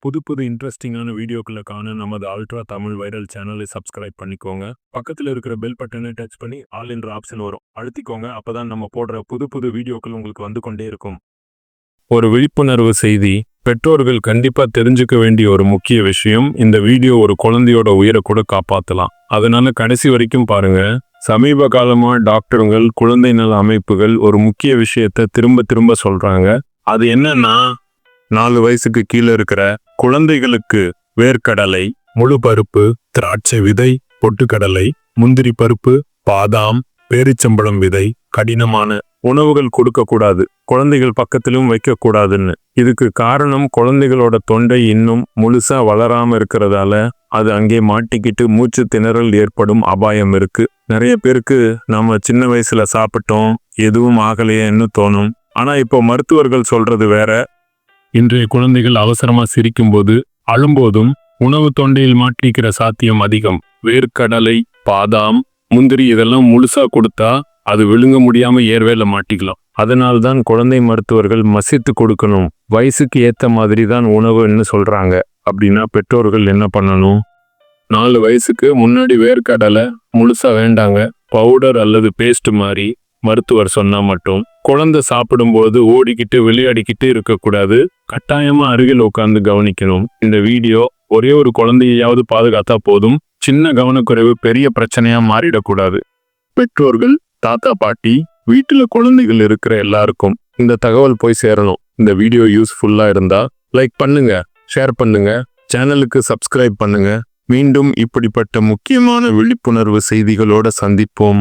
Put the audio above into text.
புது இன்ட்ரெஸ்டிங்கான வீடியோக்களை காண நமது அல்ட்ரா தமிழ் வைரல் சேனலை சப்ஸ்கிரைப் பண்ணிக்கோங்க. பக்கத்தில் இருக்கிற பெல் பட்டனை டச் பண்ணி ஆல் என்ற ஆப்ஷன் வரும், அழுத்திக்கோங்க. அப்பதான் நம்ம போடுற புது வீடியோக்கள் உங்களுக்கு வந்து கொண்டே இருக்கும். ஒரு விழிப்புணர்வு செய்தி. பெற்றோர்கள் கண்டிப்பா தெரிஞ்சுக்க வேண்டிய ஒரு முக்கிய விஷயம். இந்த வீடியோ ஒரு குழந்தையோட உயிரை கூட காப்பாற்றலாம். அதனால கடைசி வரைக்கும் பாருங்க. சமீப காலமா டாக்டர்கள், குழந்தை நல அமைப்புகள் ஒரு முக்கிய விஷயத்தை திரும்ப சொல்றாங்க. அது என்னன்னா, 4 வயசுக்கு கீழே இருக்கிற குழந்தைகளுக்கு வேர்க்கடலை, முழு பருப்பு, திராட்சை விதை, பொட்டுக்கடலை, முந்திரி பருப்பு, பாதாம், பேரிச்சம்பழம் விதை, கடினமான உணவுகள் கொடுக்க கூடாது. குழந்தைகள் பக்கத்திலும் வைக்க கூடாதுன்னு. இதுக்கு காரணம், குழந்தைகளோட தொண்டை இன்னும் முழுசா வளராம இருக்கிறதால அது அங்கே மாட்டிக்கிட்டு மூச்சு திணறல் ஏற்படும் அபாயம் இருக்கு. நிறைய பேருக்கு நம்ம சின்ன வயசுல சாப்பிட்டோம், எதுவும் ஆகலையேன்னு தோணும். ஆனா இப்போ மருத்துவர்கள் சொல்றது வேற. இன்றைய குழந்தைகள் அவசரமா சிரிக்கும்போது, அழும்போதும் உணவு தொண்டையில் மாட்டிக்கிற சாத்தியம் அதிகம். வேர்க்கடலை, பாதாம், முந்திரி இதெல்லாம் முழுசா கொடுத்தா அது விழுங்க முடியாம ஏர்வேல மாட்டிக்கலாம். அதனால்தான் குழந்தை மருத்துவர்கள் மசித்து கொடுக்கணும், வயசுக்கு ஏத்த மாதிரி தான் உணவுன்னு சொல்றாங்க. அப்படின்னா பெற்றோர்கள் என்ன பண்ணணும்? 4 வயசுக்கு முன்னாடி வேர்க்கடலை முழுசா வேண்டாங்க. பவுடர் அல்லது பேஸ்ட் மாதிரி மருத்துவர் சொன்னா மட்டும். குழந்தை சாப்பிடும்போது ஓடிக்கிட்டு விளையாடிக்கிட்டு இருக்கக்கூடாது. கட்டாயமா அருகில் உட்கார்ந்து கவனிக்கணும். இந்த வீடியோ ஒரே ஒரு குழந்தையாவது பாதுகாத்தா போதும். சின்ன கவனக்குறைவு பெரிய பிரச்சனையா மாறிடக்கூடாது. பெற்றோர்கள், தாத்தா பாட்டி, வீட்டுல குழந்தைகள் இருக்கிற எல்லாருக்கும் இந்த தகவல் போய் சேரணும். இந்த வீடியோ யூஸ்ஃபுல்லா இருந்தா லைக் பண்ணுங்க, ஷேர் பண்ணுங்க, சேனலுக்கு சப்ஸ்கிரைப் பண்ணுங்க. மீண்டும் இப்படிப்பட்ட முக்கியமான விழிப்புணர்வு செய்திகளோட சந்திப்போம்.